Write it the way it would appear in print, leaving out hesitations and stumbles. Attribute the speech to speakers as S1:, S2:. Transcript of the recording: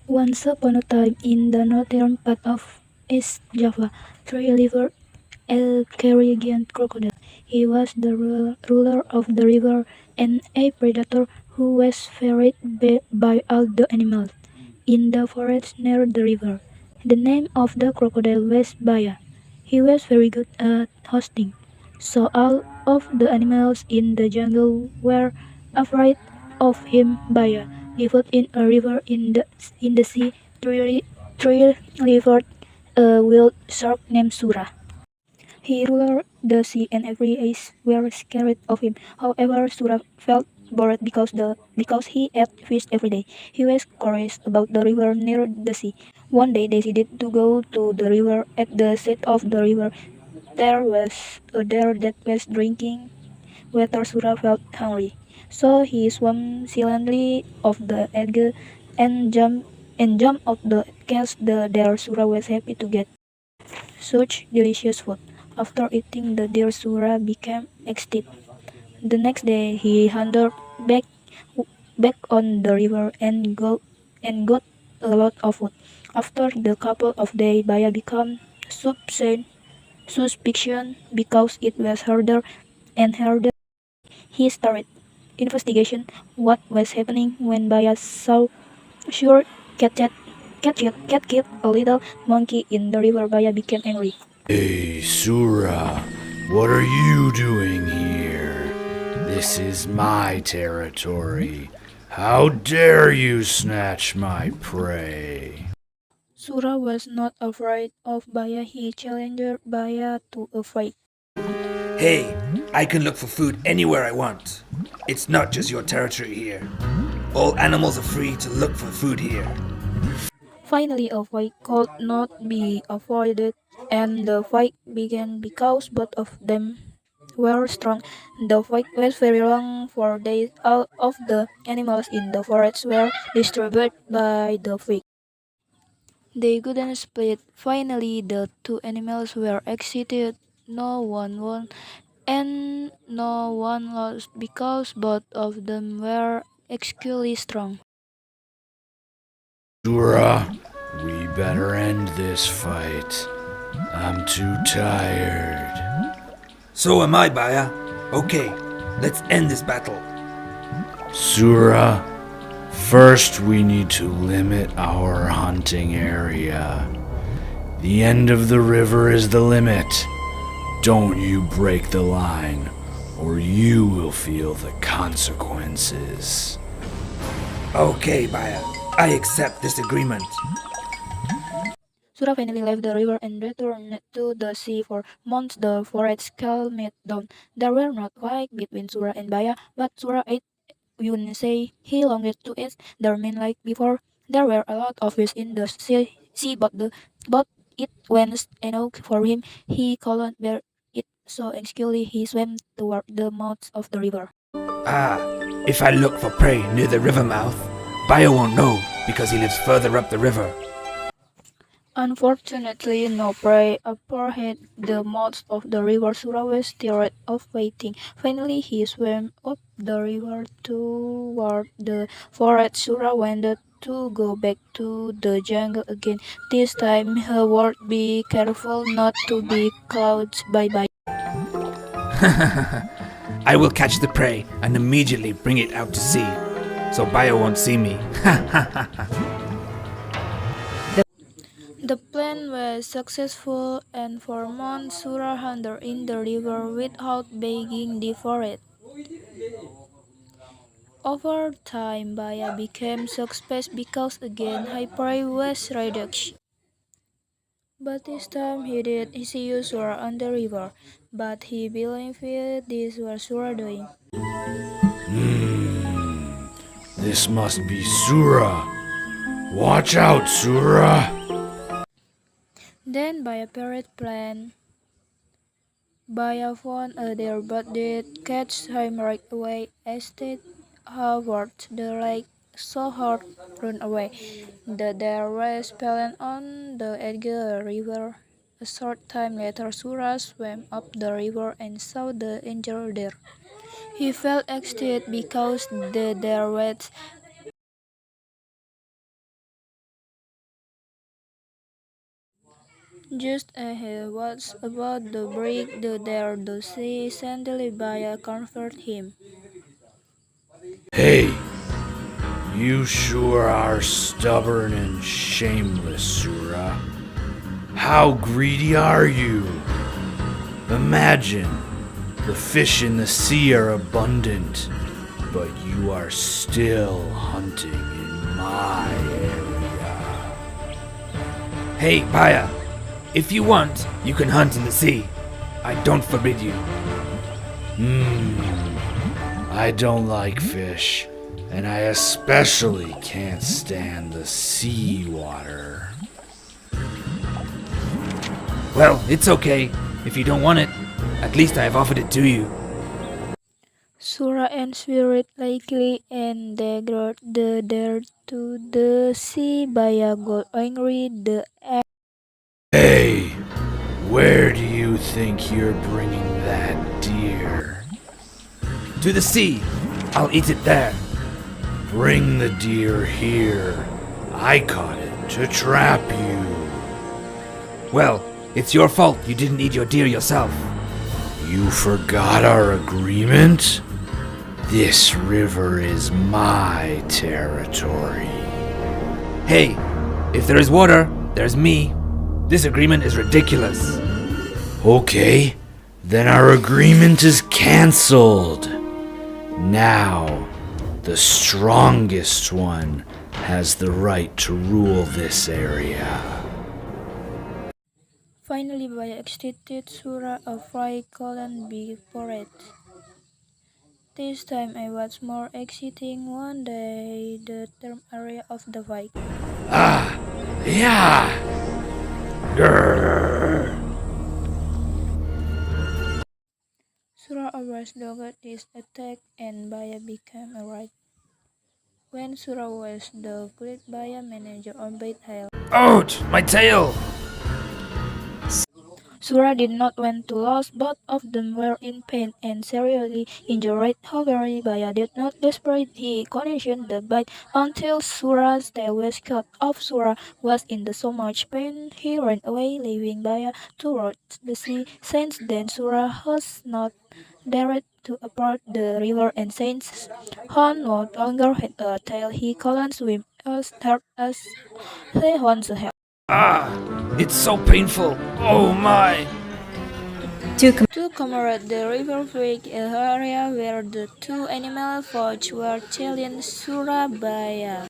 S1: Once upon a time, in the northern part of East Java, there lived a giant crocodile. He was the ruler of the river and a predator who was feared by all the animals in the forest near the river. The name of the crocodile was Baya. He was very good at hosting, so all of the animals in the jungle were afraid of him. Baya lived in a river in the sea. Three lived a wild shark named Sura. He ruled the sea and every eyes were scared of him. However, Sura felt bored because he ate fish every day. He was curious about the river near the sea. One day they decided to go to the river. At the side of the river there was a deer that was drinking water. Sura felt hungry. So he swam silently off the edge and jumped out the catch the deer. Sura was happy to get such delicious food. After eating the deer, Sura became extinct. The next day, he wandered back on the river and got a lot of food. After the couple of days, Baya became suspicion suspicion because it was harder and harder. He started investigation what was happening when Baya saw sure cat killed a little monkey in the river. Baya became angry.
S2: Hey, Sura, what are you doing here? This is my territory. How dare you snatch my prey?
S1: Sura was not afraid of Baya. He challenged Baya to a fight.
S3: Hey, I can look for food anywhere I want. It's not just your territory here. All animals are free to look for food here.
S1: Finally, a fight could not be avoided, and the fight began because both of them were strong. The fight was very long for days. All of the animals in the forest were disturbed by the fight. They couldn't split. Finally, the two animals were excited. No one won and no one lost because both of them were equally strong.
S2: Sura, we better end this fight. I'm too tired.
S3: So am I, Baya. Okay, let's end this battle.
S2: Sura, first we need to limit our hunting area. The end of the river is the limit. Don't you break the line, or you will feel the consequences.
S3: Okay, Baya. I accept this agreement.
S1: Sura finally left the river and returned to the sea. For months the forest calmed down. There were not fights between Sura and Baya, but Sura ate. You wouldn't say he longed to eat the ramen like before. There were a lot of fish in the sea but it went enough for him. He couldn't bear it, so anxiously he swam toward the mouth of the river.
S3: Ah, if I look for prey near the river mouth, Baya won't know because he lives further up the river.
S1: Unfortunately, no prey appeared. The mouth of the river. Sura was tired of waiting. Finally, he swam up the river toward the forest. Sura wanted to go back to the jungle again. This time, he would be careful not to be caught by.
S3: I will catch the prey and immediately bring it out to sea, so Baya won't see me.
S1: The plan was successful, and for months Sura wandered in the river without begging the forest. Over time, Baya became suspicious because again high prey was reduced. But this time he did see Sura on the river, but he believed this was Sura doing.
S2: This must be Sura. Watch out, Sura.
S1: Then by a parrot plan, Baya found a deer but did catch him right away. Instead, Howard the lake so hard run away. The deer was fallen on the Edgar River. A short time later, Sura swam up the river and saw the injured deer. He felt excited because the deer was Just as he was about to break the sea, suddenly Baya comforted him.
S2: Hey, you sure are stubborn and shameless, Sura. How greedy are you? Imagine, the fish in the sea are abundant, but you are still hunting in my area.
S3: Hey, Paya, if you want, you can hunt in the sea. I don't forbid you.
S2: I don't like fish, and I especially can't stand the seawater.
S3: Well, it's okay. If you don't want it, at least I have offered it to you.
S1: Sura and Spirit likely and they got there to the sea. Baya got angry.
S2: Hey, where do you think you're bringing that deer?
S3: To the sea. I'll eat it there.
S2: Bring the deer here. I caught it to trap you.
S3: Well, it's your fault you didn't eat your deer yourself.
S2: You forgot our agreement? This river is my territory.
S3: Hey, if there is water, there's me. This agreement is ridiculous.
S2: Okay, then our agreement is cancelled. Now, the strongest one has the right to rule this area.
S1: Finally, Baya excited Sura a fry couldn't be for it. This time I was more exciting. One day, the term area of the fight.
S2: Yeah! Grrr.
S1: Sura always dogged his attack and Baya became a right. When Sura was defeated, Baya manager obeyed Hail.
S3: Ouch! My tail!
S1: Sura did not want to lose. Both of them were in pain and seriously injured. However, Baya did not desperate. He continued the fight until Sura's tail was cut off. Sura was in so much pain he ran away, leaving Baya towards the sea. Since then, Sura has not dared to approach the river, and since Han no longer had a tail, he couldn't swim as hard as he once had.
S3: Ah! It's so painful! Oh my!
S1: To commemorate the river creek area where the two animal forts were chilling Surabaya.